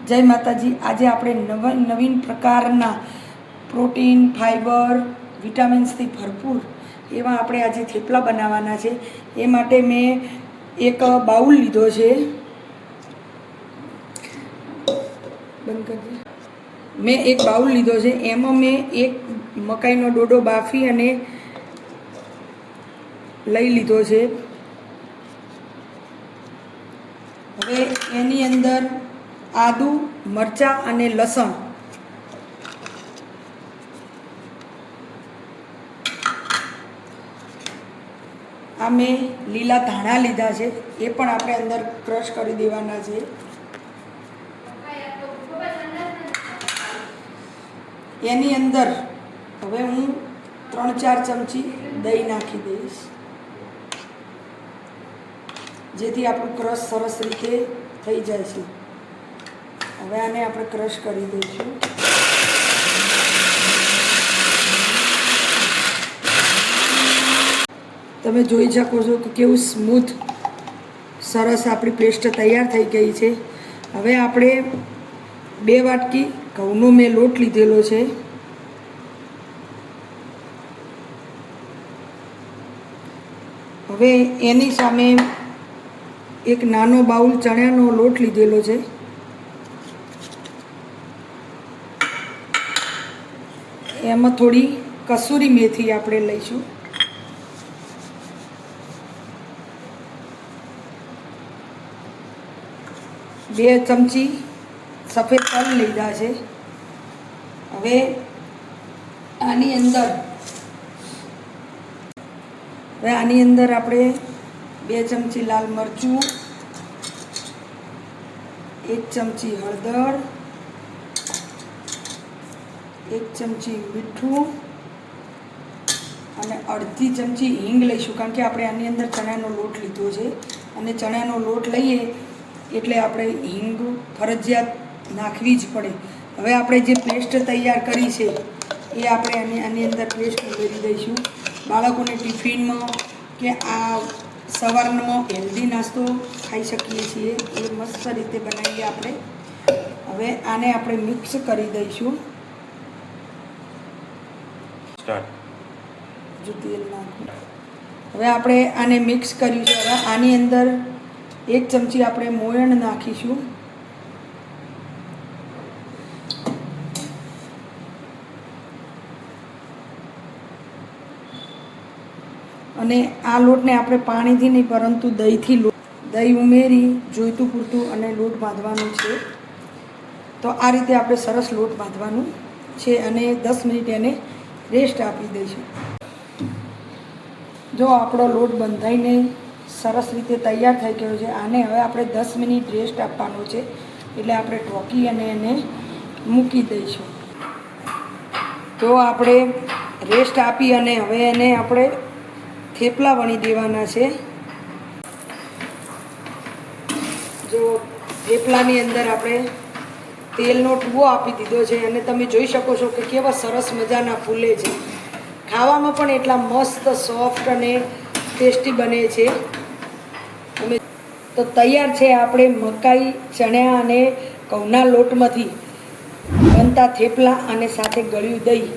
જય માતાજી। આજે આપણે નવીન પ્રકારના પ્રોટીન, ફાઈબર, વિટામિન્સથી ભરપૂર એવા આપણે આજે થેપલા બનાવવાના છે। એ માટે મેં એક બાઉલ લીધો છે। બંધ કરી મેં એક બાઉલ લીધો છે। એમાં મેં એક મકાઈનો ડોડો બાફી અને લઈ લીધો છે। હવે એની અંદર આદુ, મરચાં અને લસણ આ મેં લીલા ધાણા લીધા છે, એ પણ આપણે અંદર ક્રશ કરી દેવાના છે। એની અંદર હવે હું 3-4 ચમચી દહીં નાખી દઈશ, જેથી આપણું ક્રશ સરસ રીતે થઈ જાય છે। હવે આને આપણે ક્રશ કરી દઈશું। તમે જોઈ શકો છો કે કેવું સ્મૂથ સરસ આપણી પેસ્ટ તૈયાર થઈ ગઈ છે। હવે આપણે 2 વાટકી ઘઉંનો મેં લોટ લીધેલો છે, હવે એની સામે એક નાનો બાઉલ ચણાનો લોટ લીધેલો છે, એમાં થોડી કસૂરી મેથી આપણે લઈશું, બે ચમચી સફેદ તલ લીધા છે। હવે આની અંદર આપણે 2 ચમચી લાલ મરચું, 1 ચમચી હળદર, 1 ચમચી મીઠું અને અડધી ચમચી હિંગ લઈશું, કારણ કે આપણે આની અંદર ચણાનો લોટ લીધો છે અને ચણાનો લોટ લઈએ એટલે આપણે હિંગ ફરજિયાત નાખવી જ પડે। હવે આપણે જે પેસ્ટ તૈયાર કરી છે એ આપણે આની અંદર પેસ્ટ ઉમેરી દઈશું। બાળકોને ટિફિનમાં કે આ સવારમાં હેલ્ધી નાસ્તો ખાઈ શકીએ છીએ, એ મસ્ત રીતે બનાવીએ આપણે। હવે આને આપણે મિક્સ કરી દઈશું। જો તેલ નાખું, હવે આપણે આને મિક્સ કર્યું છે। હવે આની અંદર 1 ચમચી આપણે મોયણ નાખીશું, અને આ લોટને આપણે પાણીથી નહીં પરંતુ દહીં ઉમેરી જોઈતું પૂરતું અને લોટ બાંધવાનું છે। તો આ રીતે આપણે સરસ લોટ બાંધવાનું છે અને 10 મિનિટ એને રેસ્ટ આપી દઈશું। જો આપણો લોટ બંધાઈને સરસ રીતે તૈયાર થઈ ગયો છે, આને હવે આપણે 10 મિનિટ રેસ્ટ આપવાનો છે, એટલે આપણે ઢોકી અને એને મૂકી દઈશું। તો આપણે રેસ્ટ આપી અને હવે એને આપણે થેપલા વણી દેવાના છે। જો થેપલાની અંદર આપણે તેલનો ટૂવો આપી દીધો છે અને તમે જોઈ શકો છો કે કેવા સરસ મજાના ફૂલે છે, ખાવામાં પણ એટલા મસ્ત સોફ્ટ અને ટેસ્ટી બને છે। તો તૈયાર છે આપણે મકાઈ, ચણા અને ઘઉંના લોટમાંથી બનતા થેપલા અને સાથે ગળ્યું દહીં।